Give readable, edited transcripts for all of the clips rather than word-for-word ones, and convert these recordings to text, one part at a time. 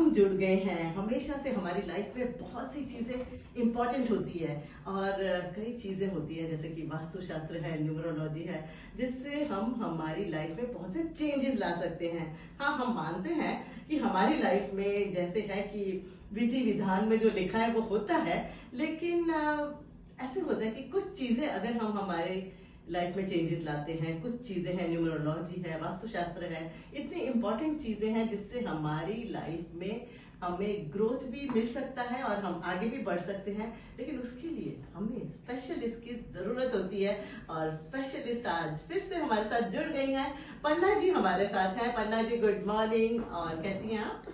हम जुड़ गए हैं। हमेशा से हमारी लाइफ में बहुत सी चीजें इंपॉर्टेंट होती है और कई चीजें होती है जैसे कि वास्तुशास्त्र है, न्यूमरोलॉजी है, जिससे हम हमारी लाइफ में बहुत से चेंजेस ला सकते हैं। हाँ, हम मानते हैं कि हमारी लाइफ में जैसे है कि विधि विधान में जो लिखा है वो होता है, लेकिन ऐसे होता है कि कुछ चीजें अगर हम हमारे लाइफ में चेंजेस लाते हैं, कुछ चीजें हैं, न्यूमरोलॉजी है, वास्तुशास्त्र है, इतनी इंपॉर्टेंट चीजें हैं जिससे हमारी लाइफ में हमें ग्रोथ भी मिल सकता है और हम आगे भी बढ़ सकते हैं। लेकिन उसके लिए हमें स्पेशलिस्ट की जरूरत होती है और स्पेशलिस्ट आज फिर से हमारे साथ जुड़ गई हैं। पन्ना जी हमारे साथ हैं। पन्ना जी, गुड मॉर्निंग, और कैसी हैं आप?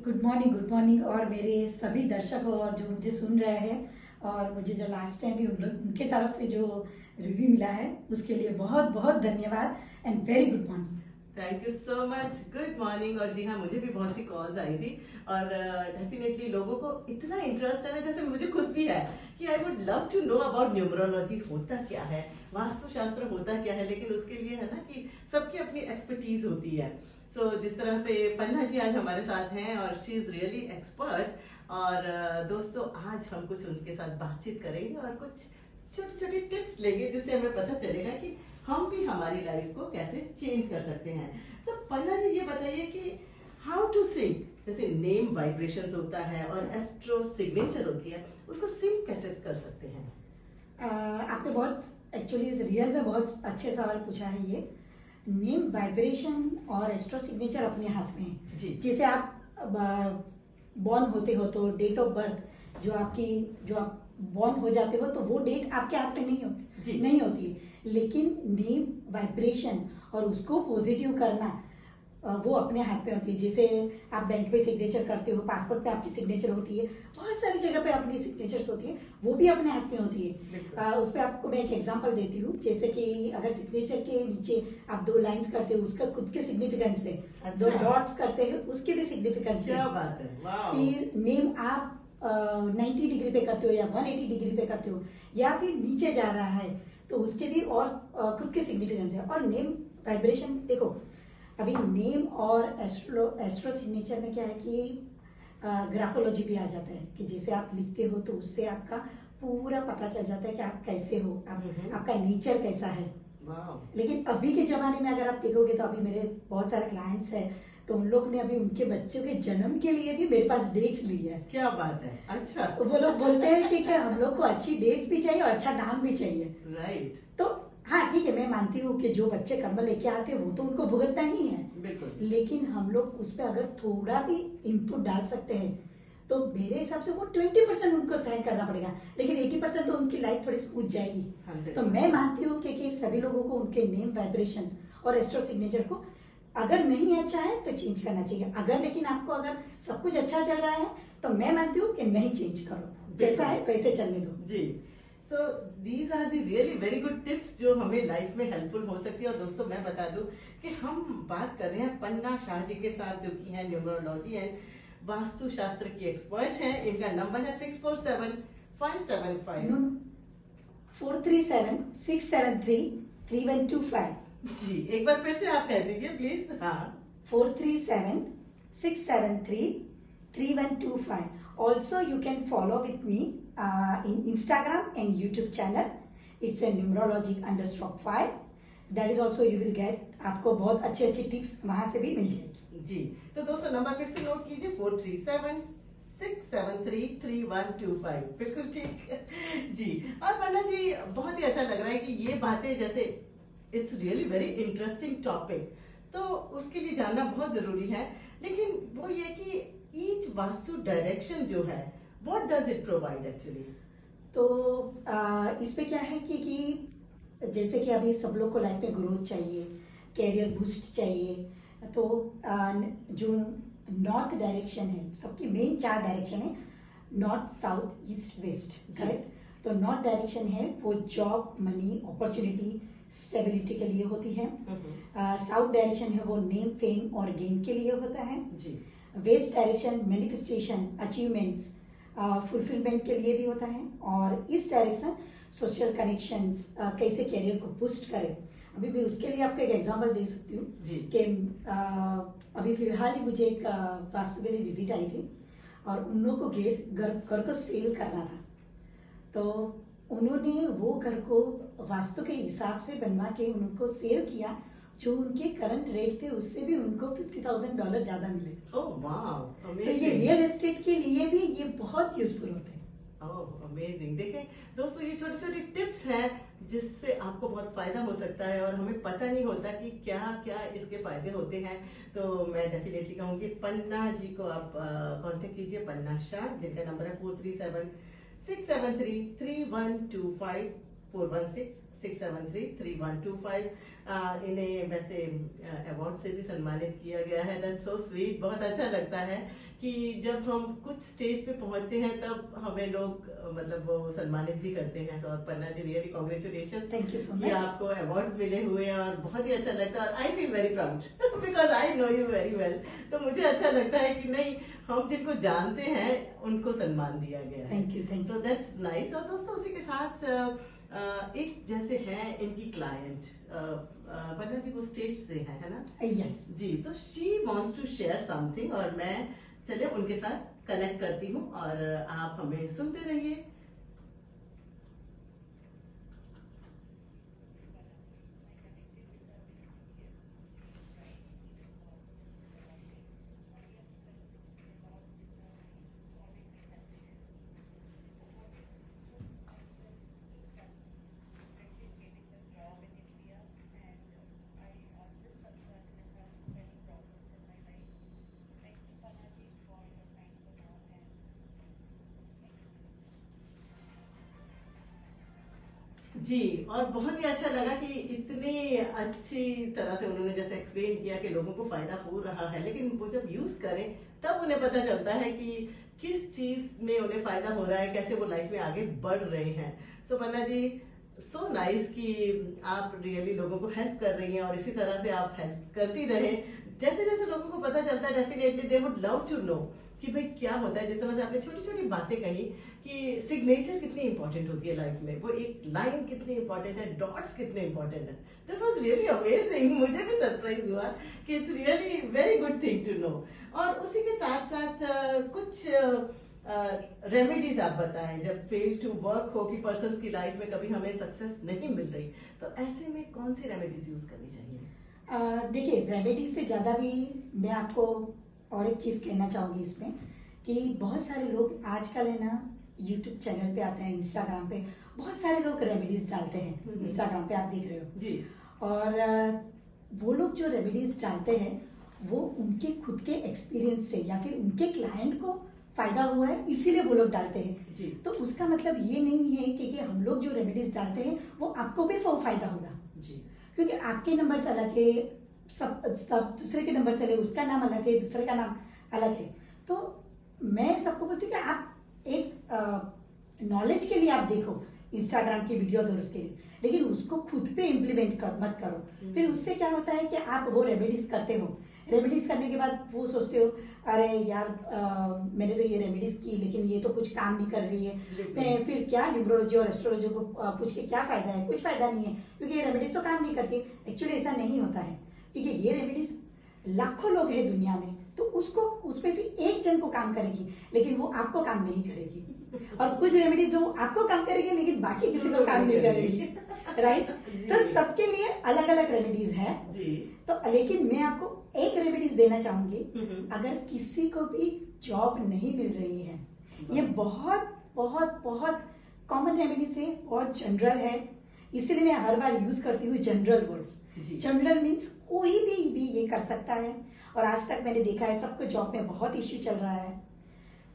Good morning, good morning. और मेरे सभी दर्शक और जो मुझे सुन रहे हैं और मुझे जो लास्ट टाइम भी उनके तरफ से जो रिव्यू मिला है उसके लिए बहुत बहुत धन्यवाद and very good morning. Thank you so much, good morning. और जी हाँ, मुझे भी बहुत सी कॉल्स आई थी और डेफिनेटली लोगों को इतना इंटरेस्ट है ना, जैसे मुझे खुद भी है कि I would love to know about numerology होता क्या है, वास्तुशास्त्र होता क्या है। लेकिन उसके लिए है ना कि सबकी अपनी एक्सपर्टीज होती है। सो जिस तरह से पन्ना जी आज हमारे साथ हैं और शी इज रियली एक्सपर्ट। और दोस्तों, आज हम कुछ उनके साथ बातचीत करेंगे और कुछ छोटी छोटी टिप्स लेंगे जिससे हमें पता चलेगा कि हम भी हमारी लाइफ को कैसे चेंज कर सकते हैं। तो पन्ना जी, ये बताइए कि हाउ टू सिंक, जैसे नेम वाइब्रेशंस होता है और एस्ट्रो सिग्नेचर होती है, उसको सिंक कैसे कर सकते हैं? आपने बहुत एक्चुअली रियल में बहुत अच्छे सवाल पूछा है। ये नेम वाइब्रेशन और एस्ट्रो सिग्नेचर अपने हाथ में है जी। जैसे आप बॉर्न होते हो तो डेट ऑफ बर्थ जो आप बॉर्न हो जाते हो तो वो डेट आपके हाथ में नहीं होती है। लेकिन नेम वाइब्रेशन और उसको पॉजिटिव करना वो अपने हाथ में होती है। जैसे आप बैंक पे सिग्नेचर करते हो, पासपोर्ट पे आपकी सिग्नेचर होती है, बहुत सारी जगह पे अपनी सिग्नेचर्स होती है, वो भी अपने हाथ में होती है। उस पर आपको मैं एक एग्जांपल देती हूँ। जैसे कि अगर सिग्नेचर के नीचे आप 2 लाइंस करते हो, उसका खुद के सिग्निफिकेंस है। अच्छा। 2 डॉट्स करते हैं, उसके भी सिग्निफिकेंस है। क्या बात है, वाह। फिर नेम आप 90 डिग्री पे करते हो या 180 डिग्री पे करते हो या फिर नीचे जा रहा है तो उसके भी और खुद के सिग्निफिकेंस है। और नेम वाइब्रेशन देखो, अभी नेम और एस्ट्रो सिग्नेचर में क्या है कि ग्राफोलॉजी भी आ जाता है कि जैसे आप लिखते हो तो उससे आपका पूरा पता चल जाता है कि आप कैसे हो, आपका नेचर कैसा है। लेकिन अभी के जमाने में अगर आप देखोगे तो अभी मेरे बहुत सारे क्लाइंट्स हैं तो उन लोग ने अभी उनके बच्चों के जन्म के लिए भी मेरे पास डेट्स ली है। क्या बात है, अच्छा। वो लोग बोलते हैं कि क्या हम लोग को अच्छी डेट्स भी चाहिए और अच्छा नाम भी चाहिए। राइट। तो हाँ ठीक है, मैं मानती हूँ कि जो बच्चे कर्म लेके आते हैं वो तो उनको भुगतना ही है, बिल्कुल। लेकिन हम लोग उस पर अगर थोड़ा भी इनपुट डाल सकते हैं तो मेरे हिसाब से वो 20% उनको सहन करना पड़ेगा, लेकिन 80% तो उनकी लाइफ थोड़ी स्मूथ जाएगी। तो मैं मानती हूँ कि सभी लोगों को उनके नेम वाइब्रेशंस और एस्ट्रो सिग्नेचर को अगर नहीं अच्छा है तो चेंज करना चाहिए। अगर लेकिन आपको अगर सब कुछ अच्छा चल रहा है तो मैं मानती हूँ कि नहीं चेंज करो, जैसा है वैसे चलने दो। जी। So these are the really very good tips जो हमें लाइफ में हेल्पफुल हो सकती है। और दोस्तों, मैं बता दूं कि हम बात कर रहे हैं पन्ना शाह जी के साथ, जो कि है न्यूमरोलॉजी एंड वास्तुशास्त्र की एक्सपर्ट हैं। इनका नंबर है 647-575 437-673-3125। जी, एक बार फिर से आप कह दीजिए प्लीज। हाँ, 437-673-3125. Also, you can follow with me in Instagram and YouTube channel. It's a numerologic_5. That is also you will get, आपको बहुत अच्छी अच्छी टिप्स वहां से भी मिल जाएगी। जी। तो दोस्तों, नंबर फिर से नोट कीजिए, 437-673-3125। बिल्कुल ठीक जी। और पन्ना जी, बहुत ही अच्छा लग रहा है कि ये बातें, जैसे it's really very interesting topic, तो उसके लिए जानना बहुत जरूरी है। लेकिन वो ये कि ईच वास्तु डायरेक्शन जो है, what does it provide actually? तो इस पे क्या है कि जैसे कि अभी सब लोग को लाइफ में ग्रोथ चाहिए, कैरियर बूस्ट चाहिए, तो जो नॉर्थ डायरेक्शन है, सबकी मेन 4 डायरेक्शन है, north, south, east, west, correct. तो नॉर्थ डायरेक्शन है वो जॉब, मनी, अपॉर्चुनिटी, स्टेबिलिटी के लिए होती है। साउथ डायरेक्शन है वो नेम, फेम और गेन के लिए होता है जी। West direction manifestation, achievements, fulfilment के लिए भी होता है। और इस डायरेक्शन सोशल कनेक्शंस, कैसे कैरियर को बूस्ट करें, अभी मैं उसके लिए आपको एक एग्जांपल दे सकती हूँ जी। कि अभी फिलहाल ही मुझे एक वास्तु के लिए विजिट आई थी और उन लोगों को घर को सेल करना था। तो उन्होंने वो घर को वास्तु के हिसाब से बनवा के उनको सेल किया। जो उनके करंट रेट थे उससे भी उनको $50,000 ज्यादा मिले। ओह वाह, तो ये रियल एस्टेट के लिए भी ये बहुत यूजफुल होते हैं। ओह अमेजिंग। देखें दोस्तों, ये छोटी छोटी टिप्स हैं जिससे आपको बहुत फायदा हो सकता है और हमें पता नहीं होता कि क्या क्या इसके फायदे होते हैं। तो मैं डेफिनेटली कहूंगी पन्ना जी को आप कांटेक्ट कीजिए, पन्ना शाह, जिनका नंबर है 437-673-3125, 416-673-3125। इन्हें वैसे अवार्ड से भी सम्मानित किया गया है। That's so sweet. बहुत अच्छा लगता है कि जब हम कुछ स्टेज पे पहुंचते हैं तब हमें लोग मतलब वो सम्मानित भी करते हैं। और Panna ji, really congratulation, thank you so कि मच। आपको अवार्ड्स मिले हुए हैं और बहुत ही अच्छा लगता है। और I feel very proud because I know you very well. तो मुझे अच्छा लगता है कि नहीं, हम जिनको जानते हैं उनको सम्मान दिया गया है। Thank you, thank you. So that's nice. और दोस्तों उसी के साथ एक जैसे हैं इनकी क्लाइंट पन्ना जी, वो स्टेट से है ना? यस जी। तो she wants to share something और मैं चले उनके साथ कनेक्ट करती हूँ और आप हमें सुनते रहिए। जी। और बहुत ही अच्छा लगा कि इतनी अच्छी तरह से उन्होंने जैसे एक्सप्लेन किया कि लोगों को फायदा हो रहा है, लेकिन वो जब यूज करें तब उन्हें पता चलता है कि किस चीज में उन्हें फायदा हो रहा है, कैसे वो लाइफ में आगे बढ़ रहे हैं। सो पन्ना जी, सो नाइस कि आप रियली लोगों को हेल्प कर रही हैं और इसी तरह से आप हेल्प करती रहें। जैसे जैसे लोगों को पता चलता है definitely they would love to know कि भाई क्या होता है। जिस तरह से आपने छोटी छोटी बातें कही कि सिग्नेचर कितनी इंपॉर्टेंट होती है लाइफ में, वो एक लाइन कितनी इंपॉर्टेंट है, डॉट्स कितने इंपॉर्टेंट है। That was really amazing. मुझे भी सरप्राइज हुआ कि it's really very good thing to know. और उसी के साथ साथ कुछ रेमेडीज आप बताएं, जब फेल टू वर्क हो कि पर्सन की लाइफ में कभी हमें सक्सेस नहीं मिल रही, तो ऐसे में कौन सी रेमेडीज यूज करनी चाहिए? देखिए, रेमेडीज से ज्यादा भी मैं आपको और एक चीज कहना चाहूंगी इसमें कि बहुत सारे लोग आजकल है ना यूट्यूब चैनल पे आते हैं, इंस्टाग्राम पे बहुत सारे लोग रेमेडीज डालते हैं। इंस्टाग्राम पे आप देख रहे हो जी। और वो लोग जो रेमेडीज डालते हैं वो उनके खुद के एक्सपीरियंस से या फिर उनके क्लाइंट को फायदा हुआ है इसीलिए वो लोग डालते हैं जी। तो उसका मतलब ये नहीं है कि हम लोग जो रेमेडीज डालते हैं वो आपको भी फायदा होगा जी। क्योंकि आपके नंबर से अलग है, सब दूसरे के नंबर से अलग, उसका नाम अलग है, दूसरे का नाम अलग है। तो मैं सबको बोलती हूँ कि आप एक नॉलेज के लिए आप देखो इंस्टाग्राम की वीडियोस और उसके लिए, लेकिन उसको खुद पे इम्प्लीमेंट मत करो। फिर उससे क्या होता है कि आप वो रेमेडीज करते हो, रेमेडीज करने के बाद वो सोचते हो अरे यार मैंने तो ये रेमेडीज की लेकिन ये तो कुछ काम नहीं कर रही है, मैं फिर क्या न्यूमरोलॉजी और एस्ट्रोलॉजी को पूछ के क्या फायदा है, कुछ फायदा नहीं है क्योंकि ये रेमेडीज तो काम नहीं करती। एक्चुअली ऐसा नहीं होता है क्योंकि ये रेमेडीज लाखों लोग हैं दुनिया में, तो उसको उसमें से एक जन को काम करेगी लेकिन वो आपको काम नहीं करेगी और कुछ रेमेडीज जो आपको काम करेगी लेकिन बाकी किसी को काम नहीं करेगी, राइट। तो सबके लिए अलग अलग रेमेडीज है जी। तो लेकिन मैं आपको एक रेमेडीज देना चाहूंगी। अगर किसी को भी जॉब नहीं मिल रही है, ये बहुत बहुत बहुत कॉमन रेमेडीज है, बहुत जनरल है, इसीलिए मैं हर बार यूज करती हूँ जनरल वर्ड्स। जनरल मीन्स कोई भी ये कर सकता है और आज तक मैंने देखा है सबको जॉब में बहुत इश्यू चल रहा है।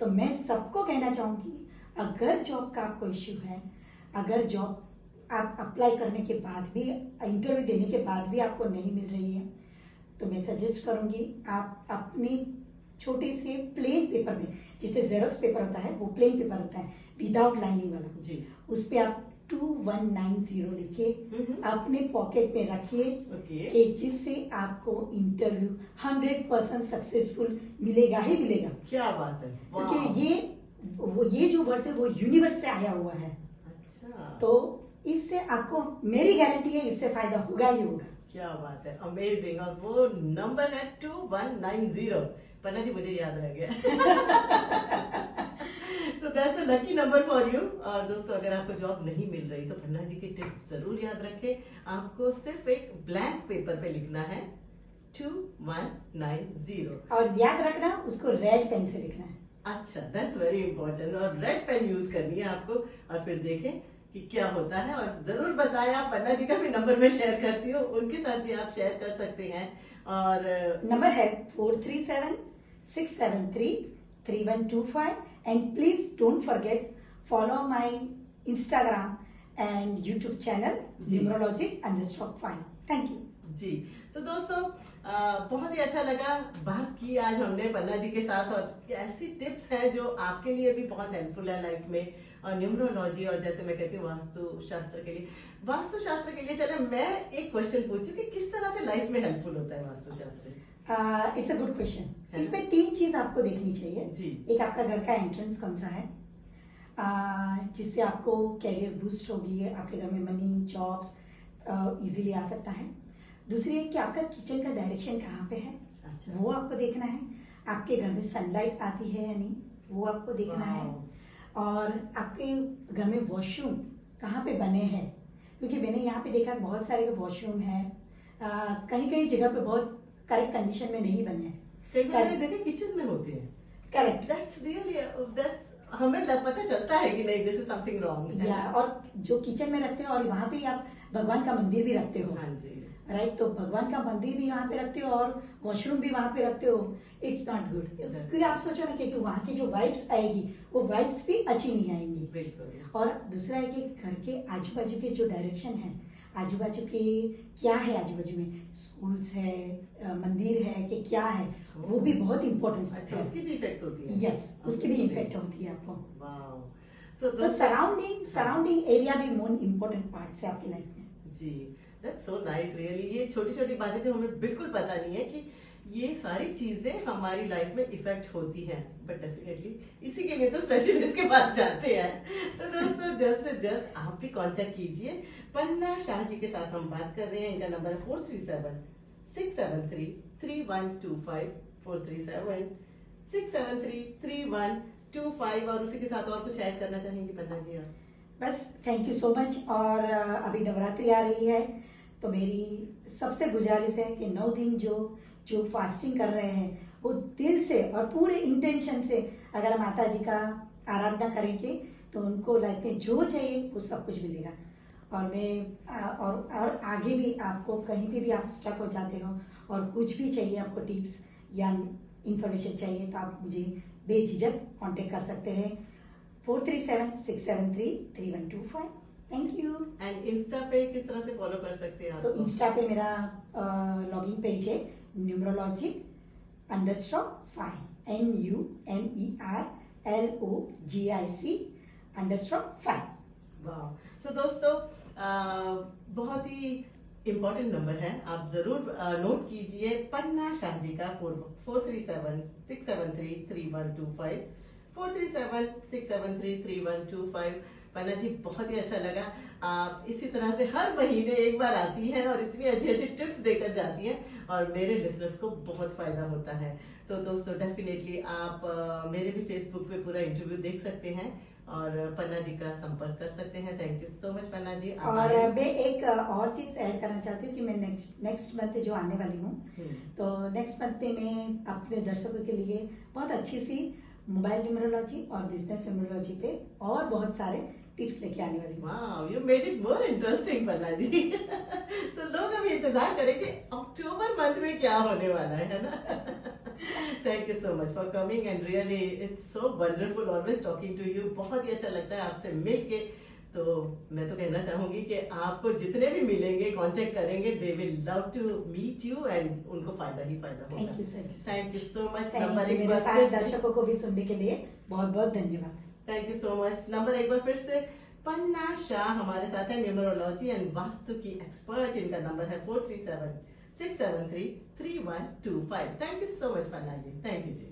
तो मैं सबको कहना चाहूंगी अगर जॉब का आपको इश्यू है, अगर जॉब आप अप्लाई करने के बाद भी, इंटरव्यू देने के बाद भी आपको नहीं मिल रही है, तो मैं सजेस्ट करूंगी आप अपने छोटे से प्लेन पेपर में, जिसे जेरोक्स पेपर होता है वो प्लेन पेपर होता है विदाउट लाइनिंग वाला जी, उस पे आप 2190 लिखिए, अपने पॉकेट में रखिए कि जिससे आपको इंटरव्यू 100% सक्सेसफुल मिलेगा ही मिलेगा। क्या बात है, क्योंकि ये जो वर्ड है वो यूनिवर्स से आया हुआ है। अच्छा। तो इससे आपको मेरी गारंटी है, इससे फायदा होगा ही होगा। क्या बात है, अमेजिंग। और वो नंबर है 2190। पन्ना जी मुझे याद रह गया। So that's a lucky number for you. और दोस्तों अगर आपको जॉब नहीं मिल रही तो पन्ना जी की टिप जरूर याद रखें। आपको सिर्फ एक ब्लैंक पेपर पे लिखना है 2190। और याद रखना उसको रेड पेन से लिखना है। अच्छा, दैट्स वेरी इंपॉर्टेंट। और रेड पेन यूज करनी है आपको। और फिर देखें कि क्या होता है। और जरूर बताएं। आप पन्ना जी का भी नंबर मैं शेयर करती हूँ, उनके साथ भी आप शेयर कर सकते हैं। और नंबर है 4376733125। And please don't forget follow my Instagram and YouTube channel numerologic_5। Thank you जी। तो दोस्तों बहुत ही अच्छा लगा बात की आज हमने पन्ना जी के साथ। और ऐसी टिप्स हैं जो आपके लिए भी बहुत हेल्पफुल है लाइफ में। और न्यूमरोलॉजी और जैसे मैं कहती हूँ वास्तुशास्त्र के लिए चले मैं एक क्वेश्चन पूछती हूँ कि किस तरह से लाइफ में हेल्पफुल होता है vastushastra. It's a good question. है इसमें 3 चीज आपको देखनी चाहिए जी। एक आपका घर का एंट्रेंस कौन सा है, जिससे आपको कैरियर बूस्ट होगी, आपके घर में मनी जॉब्स इजीली आ सकता है। दूसरी है कि आपका किचन का डायरेक्शन कहाँ पे है, अच्छा। वो आपको देखना है। आपके घर में सनलाइट आती है या नहीं, वो आपको देखना है। और आपके घर में वॉशरूम कहाँ पे बने हैं, क्योंकि मैंने यहाँ पे देखा बहुत सारे वॉशरूम है कहीं कहीं जगह पे बहुत करेक्ट कंडीशन में नहीं बने हैं। कई बार मैंने देखा किचन में होते हैं। करेक्ट। दैट्स रियली हमें पता चलता है कि नहीं दिस इज समथिंग रॉन्ग। या और जो किचन में रखते हैं और वहां पे आप भगवान का मंदिर भी रखते हो। हाँ जी। राइट, तो भगवान का मंदिर भी वहां पे रखते हो और वॉशरूम भी वहां पे रखते हो। इट्स नॉट गुड, क्योंकि आप सोचो ना कि वहां की जो वाइब्स आएगी वो वाइब्स भी अच्छी नहीं आएंगी। बिल्कुल। और दूसरा है कि घर के आजू बाजू के जो डायरेक्शन है, आजू बाजू के क्या है, आजू बाजू में स्कूल्स है, मंदिर है कि क्या है, वो भी बहुत इंपॉर्टेंस अच्छा, उसकी भी इफेक्ट्स होती है। यस, उसकी भी इम्पैक्ट होती है आपको। वाओ। तो सराउंडिंग एरिया भी मोर इम्पोर्टेंट पार्ट है आपकी लाइफ में। जी, दैट्स सो नाइस रियली। ये छोटी छोटी बातें जो हमें बिल्कुल पता नहीं है कि ये सारी चीजें हमारी लाइफ में इफेक्ट होती हैं, बट डेफिनेटली इसी के लिए तो स्पेशलिस्ट के पास जाते हैं। तो दोस्तों जल्द से जल्द आप भी कांटेक्ट कीजिए। पन्ना शाह जी के साथ हम बात कर रहे हैं। इनका नंबर है 437-673-3125 437-673-3125। और उसी के साथ और कुछ ऐड करना चाहेंगे पन्ना जी आप? बस थैंक यू सो मच। और अभी नवरात्रि आ रही है तो मेरी सबसे गुजारिश है कि 9 दिन जो फास्टिंग कर रहे हैं वो दिल से और पूरे इंटेंशन से अगर माता जी का आराधना करेंगे तो उनको लाइफ में जो चाहिए वो सब कुछ मिलेगा। और मैं और आगे भी आपको कहीं पे भी आप स्टक हो जाते हो और कुछ भी चाहिए आपको टिप्स या इंफॉर्मेशन चाहिए तो आप मुझे बेझिझक कांटेक्ट कर सकते हैं 437-673-3125। Thank you. एंड इंस्टा पे किस तरह से फॉलो कर सकते हैं? तो इंस्टा पे मेरा लॉगिन पेज है numerologic_5 NUMERLOGIC_5। वाह। सो दोस्तों बहुत ही इम्पोर्टेंट नंबर है, आप जरूर नोट कीजिए। पन्ना शाह जी का 437-673-3125 437-673-3125। पन्ना जी बहुत ही अच्छा लगा। आप इसी तरह से हर महीने एक बार आती हैं और इतनी अच्छी अच्छी टिप्स देकर जाती हैं और मेरे लिसनर्स को बहुत फायदा होता है। तो दोस्तों डेफिनेटली आप मेरे भी फेसबुक पे पूरा इंटरव्यू देख सकते हैं और पन्ना जी का संपर्क कर सकते हैं। Thank you so much Panna जी। और मैं एक और चीज ऐड करना चाहती हूँ कि मैं नेक्स्ट मंथ जो आने वाली हूँ तो नेक्स्ट मंथ पे मैं अपने दर्शकों के लिए बहुत अच्छी सी मोबाइल न्यूमरोलॉजी और बिजनेस न्यूमरोलॉजी पे और बहुत सारे टिप्स लेके आने वाली हूँ। Wow, you made it more interesting Panna ji. So लोग अभी इंतजार करेंगे अक्टूबर मंथ में क्या होने वाला है ना। Thank you so much for coming and really it's so wonderful always talking to you. बहुत ही अच्छा लगता है आपसे मिलके। तो मैं तो कहना चाहूंगी कि आपको जितने भी मिलेंगे कांटेक्ट करेंगे they will love to meet you and उनको फायदा ही फायदा होगा। Thank you sir. Thank you so much. Number एक बार सारे दर्शकों को भी सुनने के लिए बहुत बहुत धन्यवाद। Thank you so much. Number एक बार फिर से पन्ना शाह हमारे साथ है, न्यूमरोलॉजी एंड वास्तु की एक्सपर्ट। इनका नंबर है 437-673-3125। Thank you so much Panna ji. Thank you ji.